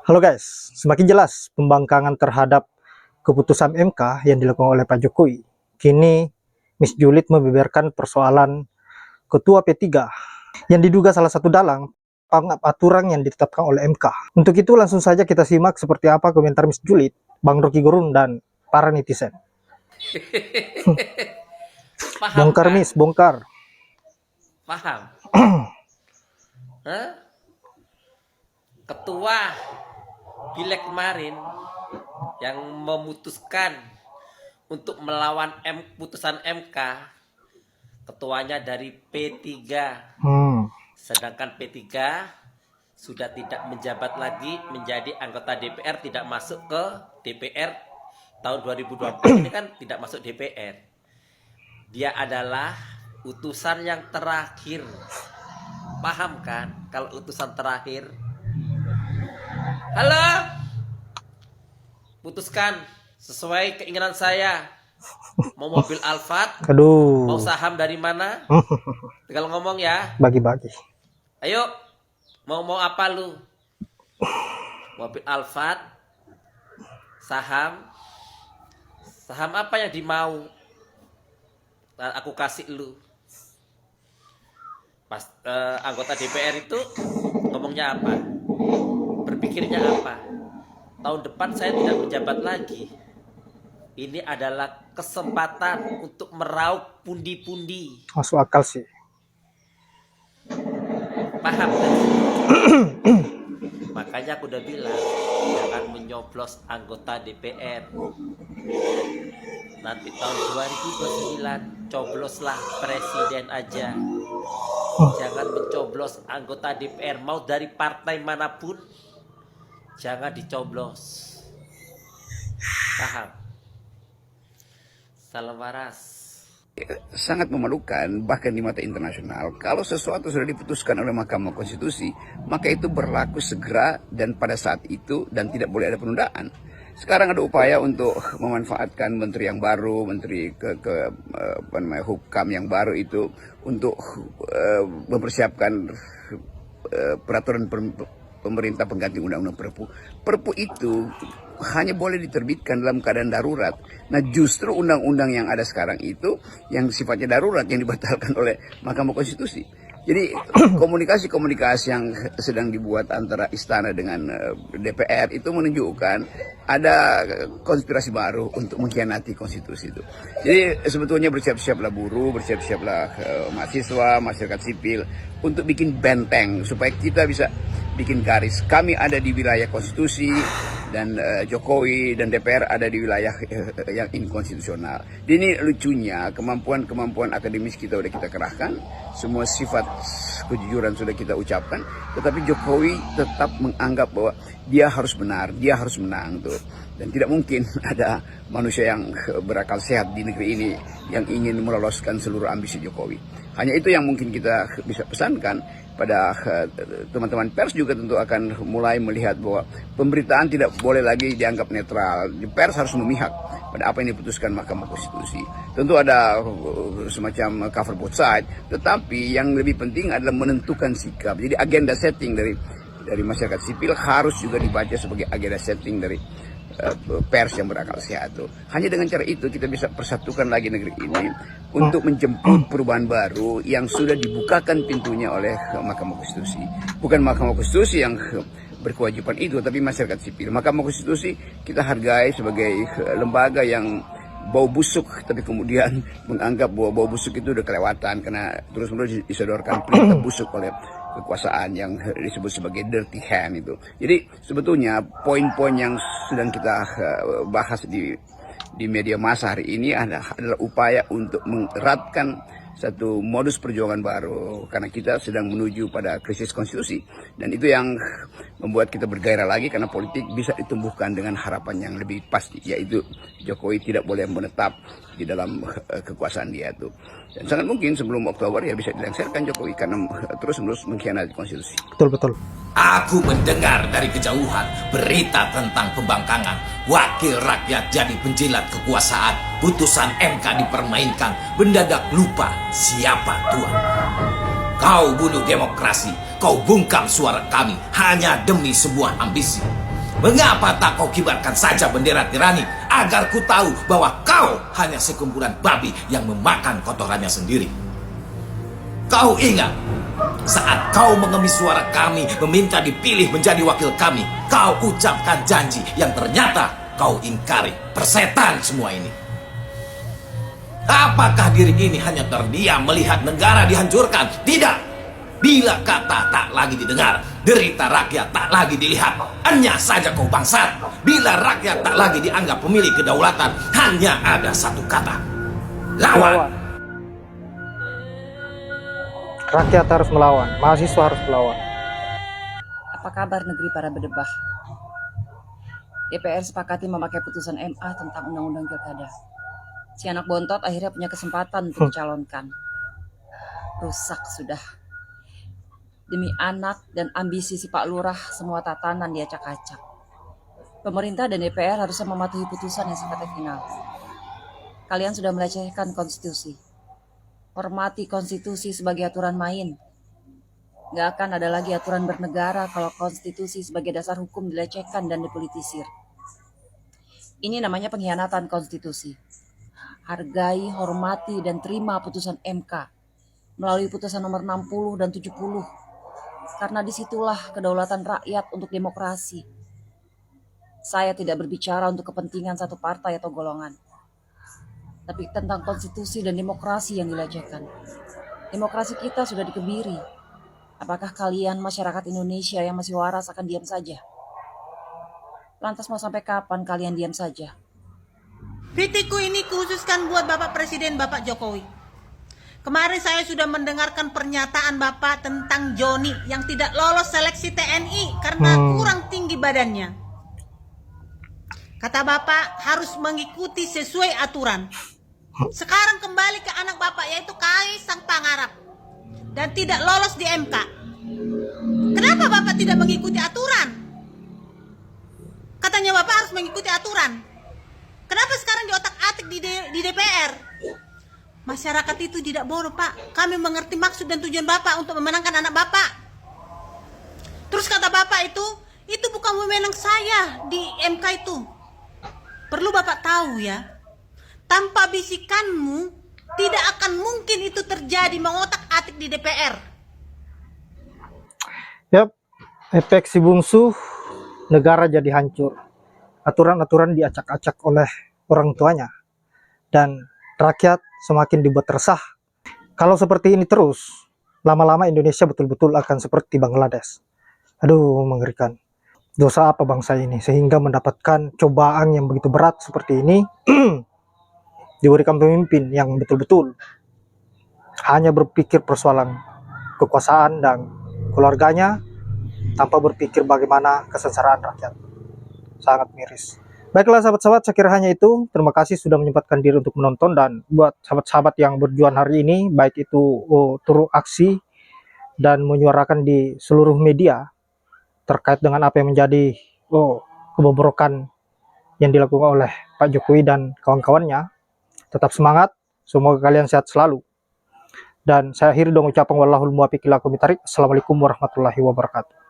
Halo guys, semakin jelas pembangkangan terhadap keputusan MK yang dilakukan oleh Pak Jokowi. Kini Miss Julid membeberkan persoalan Ketua P3 yang diduga salah satu dalang aturan yang ditetapkan oleh MK. Untuk itu langsung saja kita simak seperti apa komentar Miss Julid, Bang Rocky Gerung, dan para netizen. Paham Bongkar kan? Miss, bongkar. Paham? Hah? Ketua Pileg kemarin yang memutuskan untuk melawan putusan MK, ketuanya dari P3. Sedangkan P3 sudah tidak menjabat lagi menjadi anggota DPR, tidak masuk ke DPR tahun 2020 ini kan tidak masuk DPR. Dia adalah utusan yang terakhir. Paham kan kalau utusan terakhir? Halo, putuskan sesuai keinginan saya. Mau mobil Alphard? Aduh. Mau saham dari mana? Tinggal ngomong ya. Bagi-bagi. Ayo, mau apa lu? Mobil Alphard? Saham? Saham apa yang dimau? Aku kasih lu. Pas anggota DPR itu ngomongnya apa? Berpikirnya apa? Tahun depan saya tidak menjabat lagi. Ini adalah kesempatan untuk meraup pundi-pundi. Masuk akal sih. Paham kan? Makanya aku udah bilang jangan menyoblos anggota DPR. Nanti tahun 2029 cobloslah presiden aja. Jangan mencoblos anggota DPR, mau dari partai manapun, jangan dicoblos. Paham? Salam waras. Sangat memalukan bahkan di mata internasional kalau sesuatu sudah diputuskan oleh Mahkamah Konstitusi maka itu berlaku segera dan pada saat itu dan tidak boleh ada penundaan. Sekarang ada upaya untuk memanfaatkan menteri yang baru, menteri Hukum yang baru itu untuk mempersiapkan peraturan pemerintah pengganti undang-undang Perpu. Perpu itu hanya boleh diterbitkan dalam keadaan darurat. Nah justru undang-undang yang ada sekarang itu yang sifatnya darurat yang dibatalkan oleh Mahkamah Konstitusi. Jadi komunikasi-komunikasi yang sedang dibuat antara istana dengan DPR itu menunjukkan ada konspirasi baru untuk mengkhianati konstitusi itu. Jadi sebetulnya bersiap-siaplah buruh, bersiap-siaplah mahasiswa, masyarakat sipil untuk bikin benteng supaya kita bisa bikin garis. Kami ada di wilayah konstitusi dan Jokowi dan DPR ada di wilayah yang inkonstitusional. Jadi ini lucunya kemampuan akademis kita udah kita kerahkan, semua sifat kejujuran sudah kita ucapkan, tetapi Jokowi tetap menganggap bahwa dia harus benar, dia harus menang tuh. Dan tidak mungkin ada manusia yang berakal sehat di negeri ini yang ingin meloloskan seluruh ambisi Jokowi. Hanya itu yang mungkin kita bisa pesankan pada teman-teman pers juga tentu akan mulai melihat bahwa pemberitaan tidak boleh lagi dianggap netral. Di pers harus memihak pada apa yang diputuskan Mahkamah Konstitusi. Tentu ada semacam cover both side, tetapi yang lebih penting adalah menentukan sikap. Jadi agenda setting dari masyarakat sipil harus juga dibaca sebagai agenda setting dari pers yang berakal sehat. Hanya dengan cara itu kita bisa persatukan lagi negeri ini untuk menjemput perubahan baru yang sudah dibukakan pintunya oleh Mahkamah Konstitusi. Bukan Mahkamah Konstitusi yang berkewajiban itu, tapi masyarakat sipil. Mahkamah Konstitusi kita hargai sebagai lembaga yang bau busuk, tapi kemudian menganggap bahwa bau busuk itu udah kelewatan karena terus-menerus disodorkan perintah busuk oleh kekuasaan yang disebut sebagai dirty hand itu. Jadi sebetulnya poin-poin yang sedang kita bahas di media massa hari ini adalah upaya untuk mengeratkan satu modus perjuangan baru karena kita sedang menuju pada krisis konstitusi, dan itu yang membuat kita bergairah lagi karena politik bisa ditumbuhkan dengan harapan yang lebih pasti, yaitu Jokowi tidak boleh menetap di dalam kekuasaan dia itu. Dan sangat mungkin sebelum Oktober ya bisa dilengsarkan Jokowi karena terus-menerus mengkhianati konstitusi. Betul-betul. Aku mendengar dari kejauhan berita tentang pembangkangan. Wakil rakyat jadi penjilat kekuasaan. Putusan MK dipermainkan. Mendadak lupa siapa Tuhan. Kau bunuh demokrasi. Kau bungkam suara kami hanya demi sebuah ambisi. Mengapa tak kau kibarkan saja bendera tirani agar ku tahu bahwa kau hanya sekumpulan babi yang memakan kotorannya sendiri? Kau ingat, saat kau mengemis suara kami meminta dipilih menjadi wakil kami, kau ucapkan janji yang ternyata kau ingkari. Persetan semua ini. Apakah diri ini hanya terdiam melihat negara dihancurkan? Tidak. Bila kata tak lagi didengar, derita rakyat tak lagi dilihat, hanya saja kau bangsat. Bila rakyat tak lagi dianggap pemilik kedaulatan, hanya ada satu kata: lawan. Rakyat harus melawan, mahasiswa harus melawan. Apa kabar negeri para berdebah? DPR sepakati memakai putusan MA tentang undang-undang pilkada. Si anak bontot akhirnya punya kesempatan untuk dicalonkan. Rusak sudah. Demi anak dan ambisi si Pak Lurah, semua tatanan diacak-acak. Pemerintah dan DPR harusnya mematuhi putusan yang sifatnya final. Kalian sudah melecehkan konstitusi. Hormati konstitusi sebagai aturan main. Gak akan ada lagi aturan bernegara kalau konstitusi sebagai dasar hukum dilecehkan dan dipolitisir. Ini namanya pengkhianatan konstitusi. Hargai, hormati, dan terima putusan MK melalui putusan nomor 60 dan 70. Karena disitulah kedaulatan rakyat untuk demokrasi. Saya tidak berbicara untuk kepentingan satu partai atau golongan, tapi tentang konstitusi dan demokrasi yang dilecehkan. Demokrasi kita sudah dikebiri. Apakah kalian masyarakat Indonesia yang masih waras akan diam saja? Lantas mau sampai kapan kalian diam saja? Kritikku ini khususkan buat Bapak Presiden Bapak Jokowi. Kemarin saya sudah mendengarkan pernyataan Bapak tentang Joni yang tidak lolos seleksi TNI karena kurang tinggi badannya. Kata Bapak harus mengikuti sesuai aturan. Sekarang kembali ke anak Bapak yaitu Kaisang Pangarap dan tidak lolos di MK. Kenapa Bapak tidak mengikuti aturan? Katanya Bapak harus mengikuti aturan. Kenapa sekarang diotak-atik di DPR? Masyarakat itu tidak bodoh, Pak. Kami mengerti maksud dan tujuan Bapak untuk memenangkan anak Bapak. Terus kata Bapak itu bukan wewenang saya di MK itu. Perlu Bapak tahu ya, tanpa bisikanmu tidak akan mungkin itu terjadi mengotak-atik di DPR. Yap, efek si bungsu, negara jadi hancur. Aturan-aturan diacak-acak oleh orang tuanya. Dan rakyat semakin dibuat resah. Kalau seperti ini terus, lama-lama Indonesia betul-betul akan seperti Bangladesh. Aduh, mengerikan. Dosa apa bangsa ini sehingga mendapatkan cobaan yang begitu berat seperti ini? Diberikan pemimpin yang betul-betul hanya berpikir persoalan kekuasaan dan keluarganya tanpa berpikir bagaimana kesengsaraan rakyat. Sangat miris. Baiklah sahabat-sahabat, saya kira hanya itu. Terima kasih sudah menyempatkan diri untuk menonton, dan buat sahabat-sahabat yang berjuang hari ini, baik itu turut aksi dan menyuarakan di seluruh media terkait dengan apa yang menjadi kebobrokan yang dilakukan oleh Pak Jokowi dan kawan-kawannya. Tetap semangat, semoga kalian sehat selalu. Dan saya akhiri dengan ucapan wallahul muwaffiq ila aqwamit thoriq. Assalamualaikum warahmatullahi wabarakatuh.